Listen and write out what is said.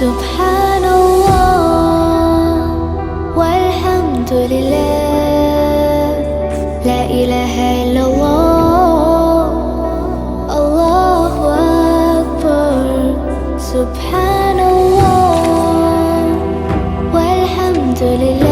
سبحان الله والحمد لله، لا إله إلا الله، الله أكبر. سبحان الله والحمد لله.